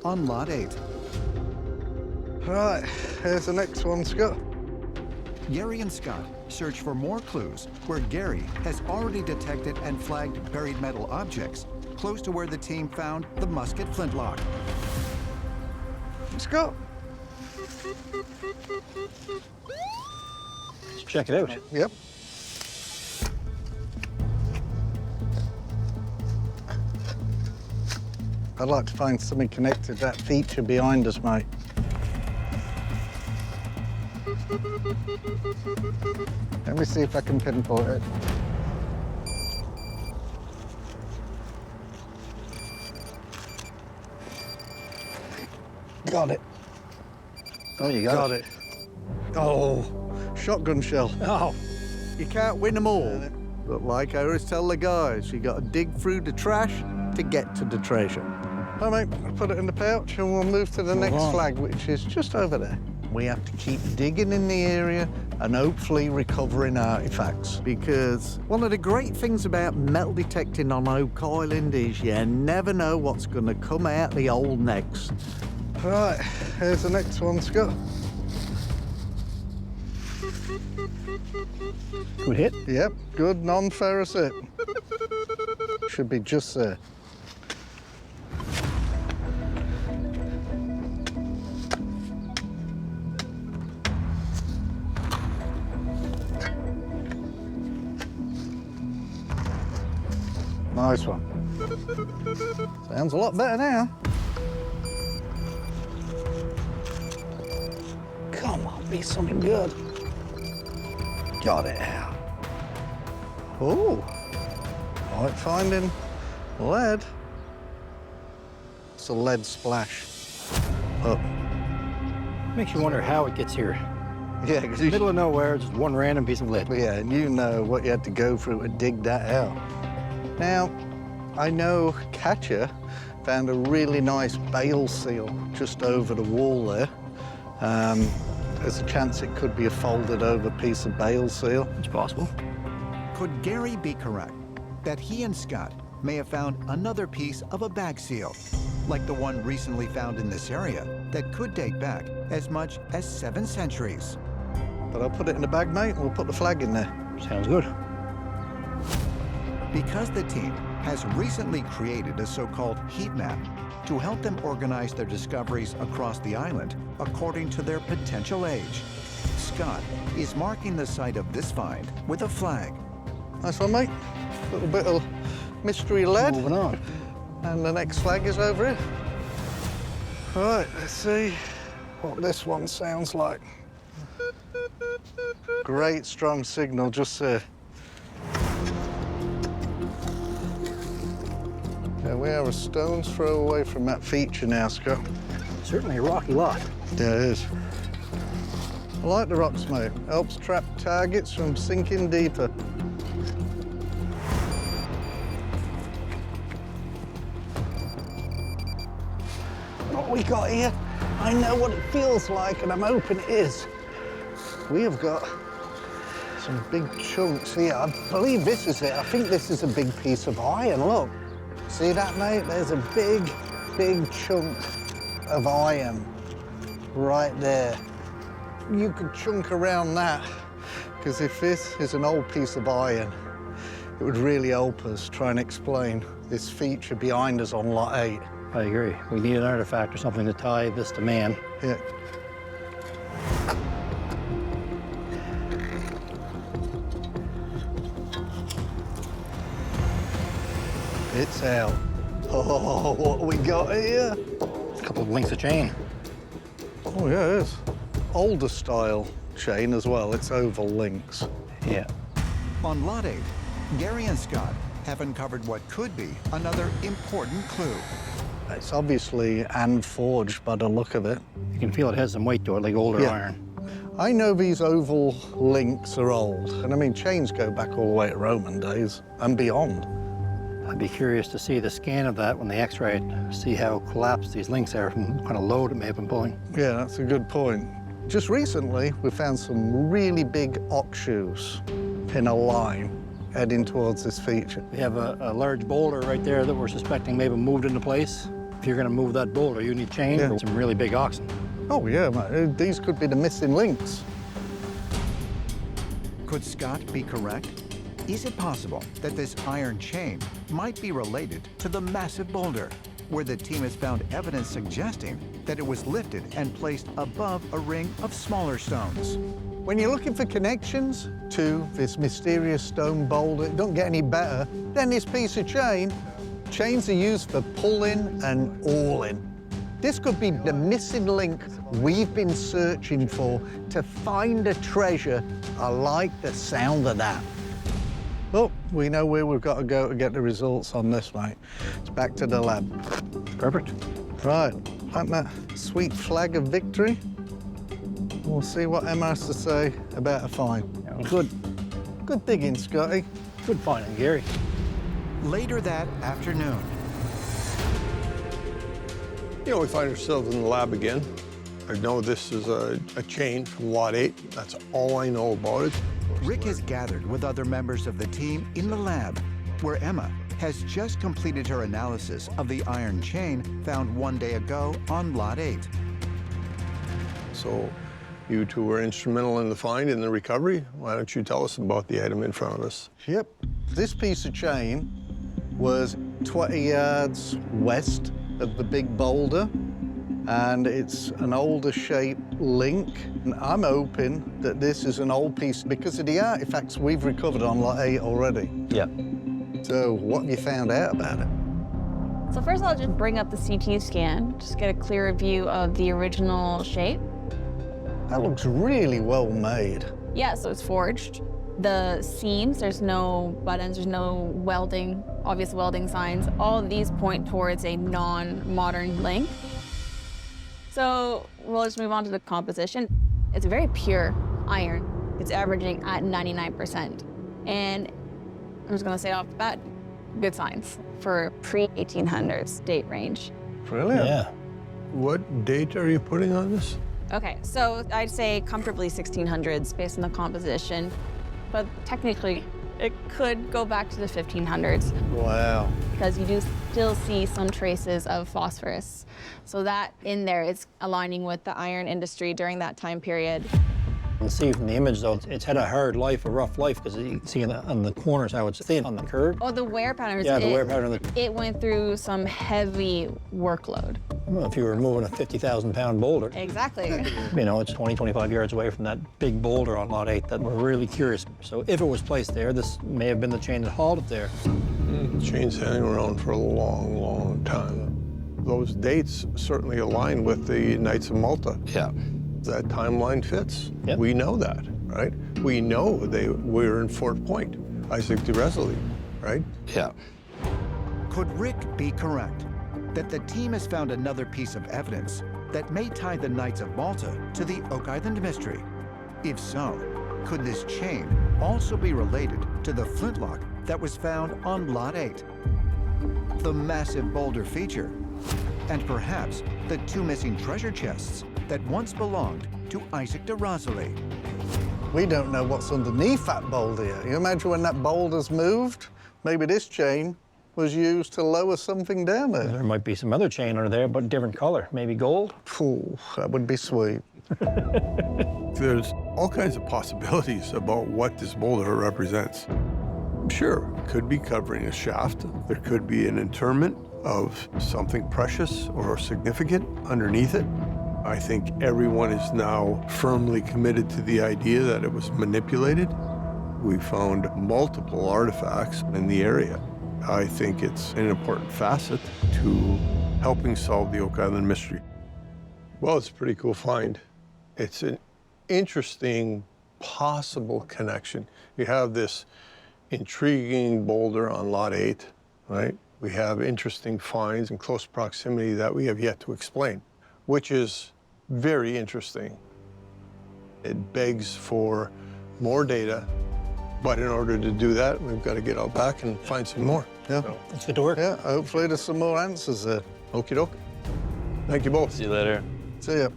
on Lot 8. Right, here's the next one, Scott. Gary and Scott search for more clues where Gary has already detected and flagged buried metal objects close to where the team found the musket flintlock. Scott. Let's check it out. Yep. I'd like to find something connected to that feature behind us, mate. Let me see if I can pinpoint it. Got it. Oh, you got it. Oh, shotgun shell. Oh. You can't win them all. But like I always tell the guys, you got to dig through the trash to get to the treasure. All right, mate, I'll put it in the pouch and we'll move to the next flag, which is just over there. We have to keep digging in the area and hopefully recovering artifacts, because one of the great things about metal detecting on Oak Island is you never know what's going to come out the old next. All right, here's the next one, Scott. Good hit? Yep, good non-ferrous hit. Should be just there. Nice one. Sounds a lot better now. Come on, be something good. Got it out. Oh, like finding lead. It's a lead splash. Oh. Makes you wonder how it gets here. Yeah, because Middle of nowhere, just one random piece of lead. Yeah, and you know what you had to go through to dig that out. Now, I know Katja found a really nice bale seal just over the wall there. There's a chance it could be a folded over piece of bale seal. It's possible. Could Gary be correct that he and Scott may have found another piece of a bag seal, like the one recently found in this area, that could date back as much as 7 centuries? But I'll put it in the bag, mate, and we'll put the flag in there. Sounds good. Because the team has recently created a so-called heat map to help them organize their discoveries across the island according to their potential age, Scott is marking the site of this find with a flag. Nice one, mate. A little bit of mystery lead. Moving on. And the next flag is over here. All right, let's see what this one sounds like. Great strong signal just there. Yeah, we are a stone's throw away from that feature now, Scott. Certainly a rocky lot. Yeah, it is. I like the rocks, mate. Helps trap targets from sinking deeper. What we got here, I know what it feels like, and I'm hoping it is. We have got some big chunks here. I believe this is it. I think this is a big piece of iron, look. See that, mate? There's a big, big chunk of iron right there. You could chunk around that, because if this is an old piece of iron, it would really help us try and explain this feature behind us on Lot 8. I agree. We need an artifact or something to tie this to man. Yeah. It's out. Oh, what we got here? A couple of links of chain. Oh, yeah, it is. Older style chain as well. It's oval links. Yeah. On Lot 8, Gary and Scott have uncovered what could be another important clue. It's obviously hand forged by the look of it. You can feel it has some weight to it, like older iron. I know these oval links are old, and I mean, chains go back all the way to Roman days and beyond. I'd be curious to see the scan of that when they x-ray it, see how collapsed these links are from what kind of load it may have been pulling. Yeah, that's a good point. Just recently, we found some really big ox shoes in a line heading towards this feature. We have a large boulder right there that we're suspecting maybe moved into place. If you're gonna move that boulder, you need chain and some really big oxen. Oh, yeah, man. These could be the missing links. Could Scott be correct? Is it possible that this iron chain might be related to the massive boulder, where the team has found evidence suggesting that it was lifted and placed above a ring of smaller stones? When you're looking for connections to this mysterious stone boulder, it don't get any better than this piece of chain. Chains are used for pulling and hauling. This could be the missing link we've been searching for to find a treasure. I like the sound of that. Well, we know where we've got to go to get the results on this, mate. It's back to the lab. Perfect. Right, like that sweet flag of victory. We'll see what Emma has to say about a find. Good digging, Scotty. Good finding, Gary. Later that afternoon, You know, we find ourselves in the lab again. I know this is a chain from Lot 8. That's all I know about it. Rick has gathered with other members of the team in the lab, where Emma has just completed her analysis of the iron chain found one day ago on Lot 8. So you two were instrumental in the find and the recovery. Why don't you tell us about the item in front of us? Yep. This piece of chain was 20 yards west of the big boulder, and it's an older shaped link. And I'm hoping that this is an old piece because of the artifacts we've recovered on Lot 8 already. Yeah. So what have you found out about it? So first I'll just bring up the CT scan, just get a clearer view of the original shape. That looks really well made. Yeah, so it's forged. The seams, there's no buttons, there's no welding, obvious welding signs. All of these point towards a non-modern link. So we'll just move on to the composition. It's a very pure iron. It's averaging at 99%. And I'm just gonna say off the bat, good signs for pre-1800s date range. Brilliant. Yeah. What date are you putting on this? Okay, so I'd say comfortably 1600s based on the composition, but technically it could go back to the 1500s Wow. because you do still see some traces of phosphorus. So that in there is aligning with the iron industry during that time period. You can see from the image, though, it's had a hard life, a rough life, because you can see on the corners how it's thin on the curve. Oh, the wear patterns. Yeah, the wear pattern. It went through some heavy workload. Well, if you were moving a 50,000-pound boulder, Exactly. you know, it's 20, 25 yards away from that big boulder on Lot 8 that we're really curious. So if it was placed there, this may have been the chain that hauled it there. The chain's hanging around for a long, long time. Those dates certainly align with the Knights of Malta. Yeah. That timeline fits. Yep. We know that, right? We know they were in Fort Point, Isaac de Resley, right? Yeah. Could Rick be correct that the team has found another piece of evidence that may tie the Knights of Malta to the Oak Island mystery? If so, could this chain also be related to the flintlock that was found on Lot 8? The massive boulder feature, and perhaps the two missing treasure chests that once belonged to Isaac de Resley. We don't know what's underneath that boulder yet. You imagine when that boulder's moved? Maybe this chain was used to lower something down there. There might be some other chain under there, but different color, maybe gold. Phew, that would be sweet. There's all kinds of possibilities about what this boulder represents. Sure, it could be covering a shaft. There could be an interment of something precious or significant underneath it. I think everyone is now firmly committed to the idea that it was manipulated. We found multiple artifacts in the area. I think it's an important facet to helping solve the Oak Island mystery. Well, it's a pretty cool find. It's an interesting possible connection. You have this intriguing boulder on Lot 8, right? We have interesting finds in close proximity that we have yet to explain, which is very interesting. It begs for more data, but in order to do that, we've got to get out back and find some more. Yeah. Let's get to work. Yeah, hopefully there's some more answers there. Okie doke. Thank you both. See you later. See ya.